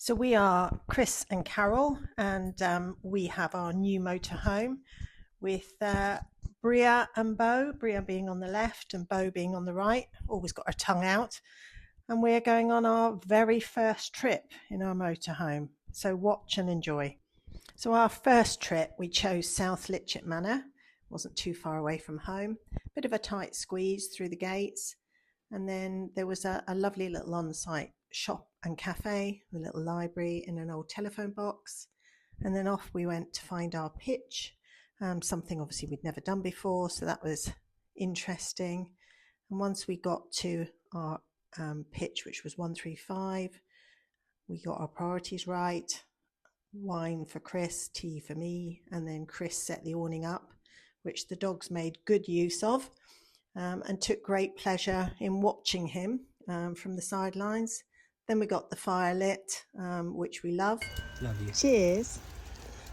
So we are Chris and Carol, and we have our new motorhome with Brea and Beau, Brea being on the left and Beau being on the right, always got her tongue out. And we're going on our very first trip in our motorhome. So watch and enjoy. So our first trip, we chose South Lytchett Manor. Wasn't too far away from home. Bit of a tight squeeze through the gates. And then there was a lovely little on-site shop and cafe, a little library and an old telephone box. And then off we went to find our pitch, something obviously we'd never done before, so that was interesting. And once we got to our pitch, which was 135, we got our priorities right. Wine for Chris, tea for me, and then Chris set the awning up, which the dogs made good use of, and took great pleasure in watching him from the sidelines. Then we got the fire lit, which we love. Love you. Cheers.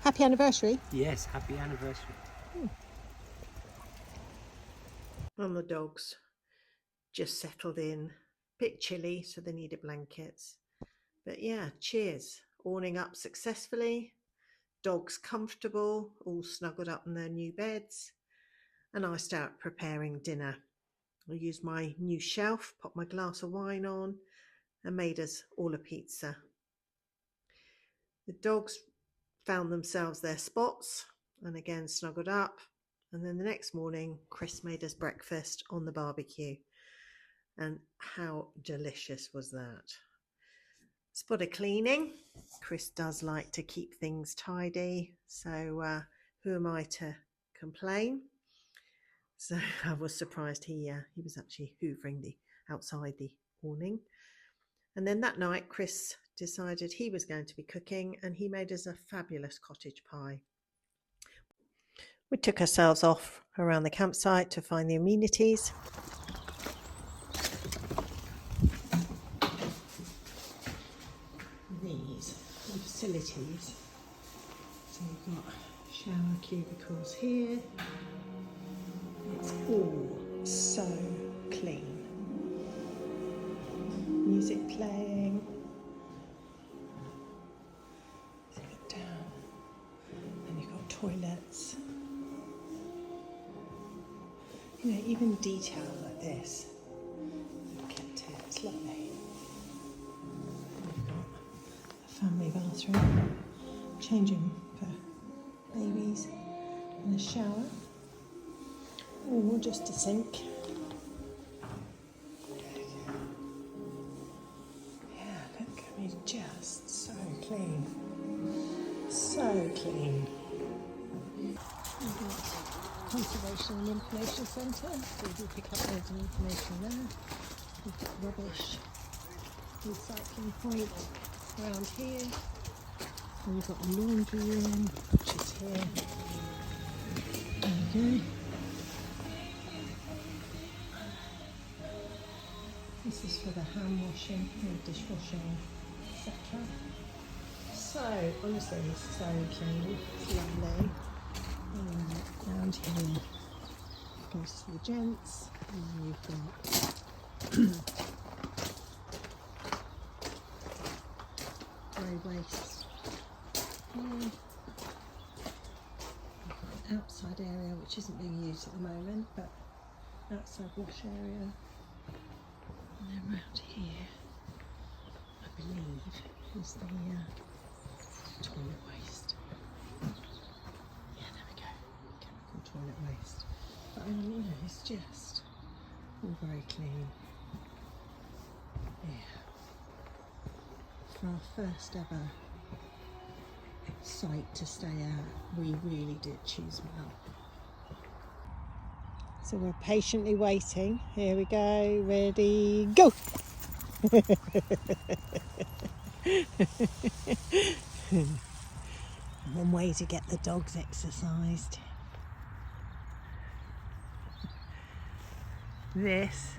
Happy anniversary. Yes, happy anniversary. And the dogs just settled in. Bit chilly, so they needed blankets. But yeah, cheers. Awning up successfully. Dogs comfortable, all snuggled up in their new beds. And I start preparing dinner. I used my new shelf, popped my glass of wine on, and made us all a pizza. The dogs found themselves their spots and again snuggled up. And then the next morning, Chris made us breakfast on the barbecue. And how delicious was that? Spot of cleaning. Chris does like to keep things tidy, so who am I to complain? So I was surprised he was actually hoovering the outside the awning. And then that night Chris decided he was going to be cooking, and he made us a fabulous cottage pie. We took ourselves off around the campsite to find the amenities. These facilities. So we've got shower cubicles here. It's all so clean. Music playing. So you get down, and you've got toilets. You know, even detail like this. They've kept it. It's lovely. We've got a family bathroom, changing for babies, and a shower. Or just a sink. Yeah, look, I mean, just so clean. So clean. We've got Conservation and Information Centre, so we pick up loads of information there. We've got rubbish recycling point around here. And we've got a laundry room, which is here. There we go. This is for the hand washing and dishwashing, etc. So, honestly, it's so clean. It's lovely. Around here goes to the gents, and you've got grey waste here. Outside area which isn't being used at the moment, but outside wash area. And then round here, I believe, is the toilet waste. Yeah, there we go. Chemical toilet waste. But I mean, you know, it's just all very clean. Yeah. For our first ever site to stay at, we really did choose well. So we're patiently waiting. Here we go. Ready, go! One way to get the dogs exercised. This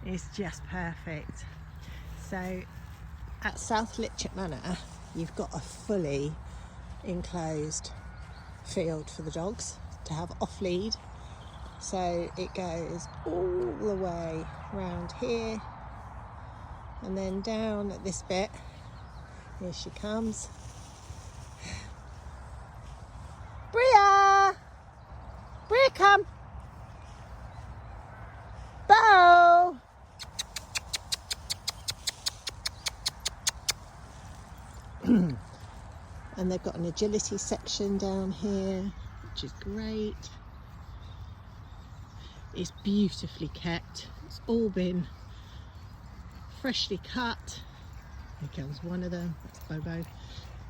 is just perfect. So at South Lytchett Manor, you've got a fully enclosed field for the dogs to have off lead. So it goes all the way round here and then down at this bit Here she comes. Brea! Brea, come! Beau! And they've got an agility section down here, which is great. It's beautifully kept. It's all been freshly cut. Here comes one of them. That's Bobo. You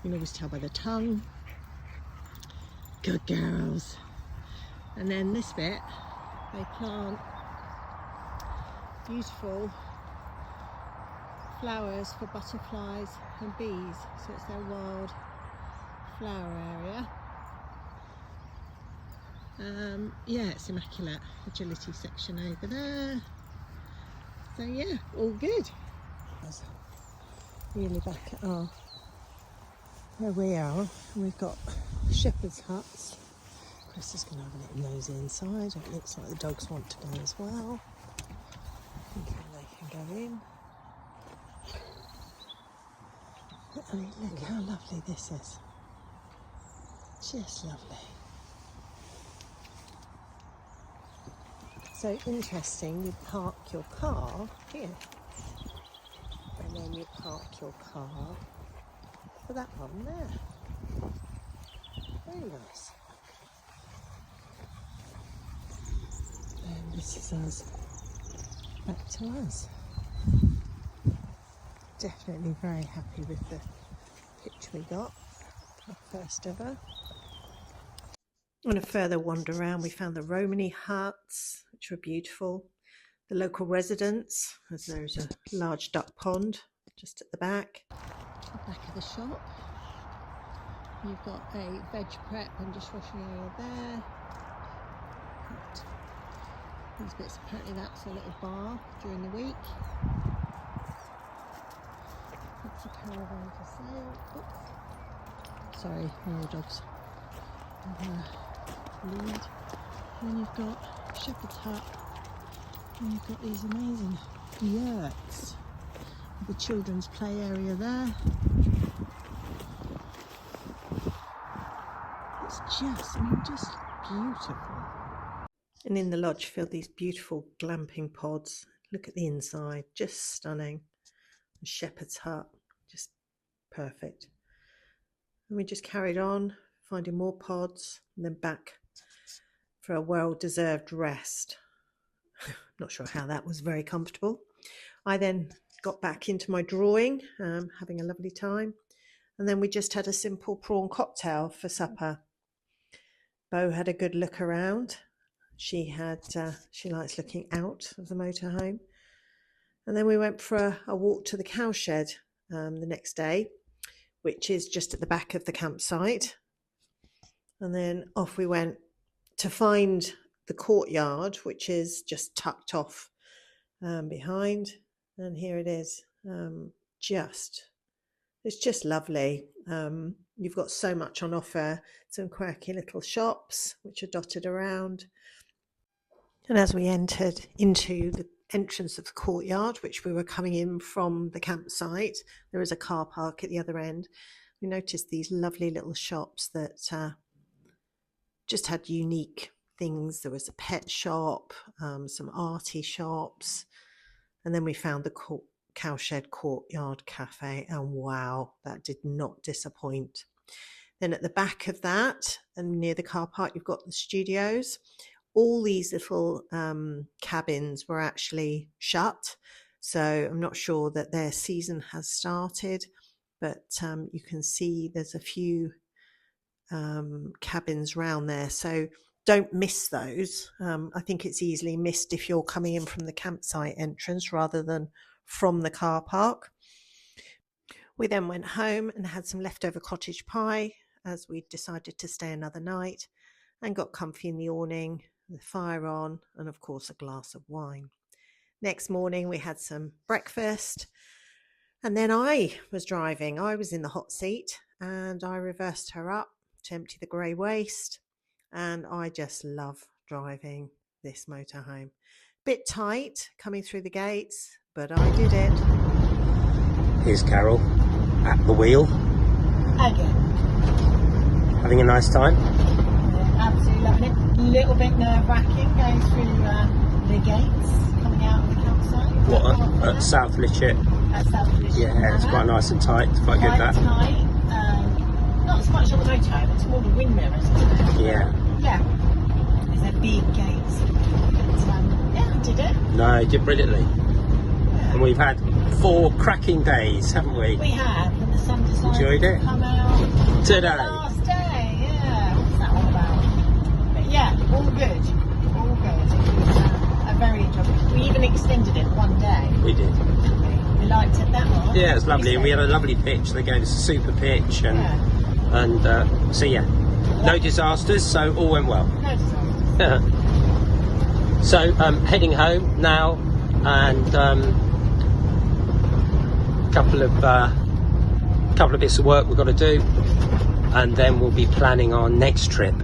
can always tell by the tongue. Good girls. And then this bit, they plant beautiful flowers for butterflies and bees. So it's their wild flower area. Yeah, it's immaculate. Agility section over there. So yeah, all good. Really back at where we are, we've got shepherd's huts. Chris is going to have a little nosy inside. It looks like the dogs want to go as well. Okay, they can go in. I mean, look how lovely this is. Just lovely. So interesting, you park your car here. And then you park your car for that one there. Very nice. And this is us back to us. Definitely very happy with the pitch we got, our first ever. On a further wander around, we found the Romany huts, which were beautiful. The local residents, as there's a large duck pond just at the back. The back of the shop. You've got a veg prep and dishwashing area there. These bits, apparently that's a little bar during the week. That's a caravan for sale. Oops. Sorry, more dogs. Lead. Then you've got shepherd's hut. And you've got these amazing yurts. The children's play area there. It's just beautiful. And in the lodge filled these beautiful glamping pods. Look at the inside, just stunning. The shepherd's hut, just perfect. And we just carried on, finding more pods, and then back for a well-deserved rest. Not sure how that was very comfortable. I then got back into my drawing, having a lovely time. And then we just had a simple prawn cocktail for supper. Beau had a good look around. She likes looking out of the motorhome. And then we went for a walk to the cowshed the next day, which is just at the back of the campsite. And then off we went to find the courtyard, which is just tucked off behind. And here it is. It's just lovely. You've got so much on offer. Some quirky little shops which are dotted around. And as we entered into the entrance of the courtyard, which we were coming in from the campsite, there is a car park at the other end. We noticed these lovely little shops that just had unique things. There was a pet shop, some arty shops, and then we found the Cowshed Courtyard Cafe, and wow, that did not disappoint. Then at the back of that, and near the car park, you've got the studios. All these little cabins were actually shut, so I'm not sure that their season has started, but you can see there's a few cabins round there, so don't miss those. I think it's easily missed if you're coming in from the campsite entrance rather than from the car park. We then went home and had some leftover cottage pie as we decided to stay another night, and got comfy in the awning, the fire on, and of course a glass of wine. Next morning we had some breakfast, and then I was driving. I was in the hot seat and I reversed her up to empty the grey waste, and I just love driving this motorhome. Bit tight coming through the gates, but I did it. Here's Carol. at the wheel. Again. Having a nice time. Yeah, absolutely loving it. A little bit nerve-wracking going through the gates, coming out of the campsite. What, at South Lytchett? At South Lytchett Yeah, it's Manor. quite nice and tight. It's quite good, that. Tight. Not so much on the motorhome, it's more the wing mirrors, isn't it? Yeah. Yeah. They're big gates. But, yeah, I did it. No, you did brilliantly. Yeah. And we've had 4 cracking days, haven't we? We have, and the sun decided Enjoyed to it? come out Today. last day, yeah. What's that all about? But yeah, all good. All good. It was a very enjoyable. We even extended it one day. We did. Didn't we? We liked it that much. Yeah, it was lovely. And we had a lovely pitch. They gave us a super pitch. And so, yeah, no disasters, so all went well. No disasters. So, heading home now, and couple of bits of work we've got to do, and then we'll be planning our next trip.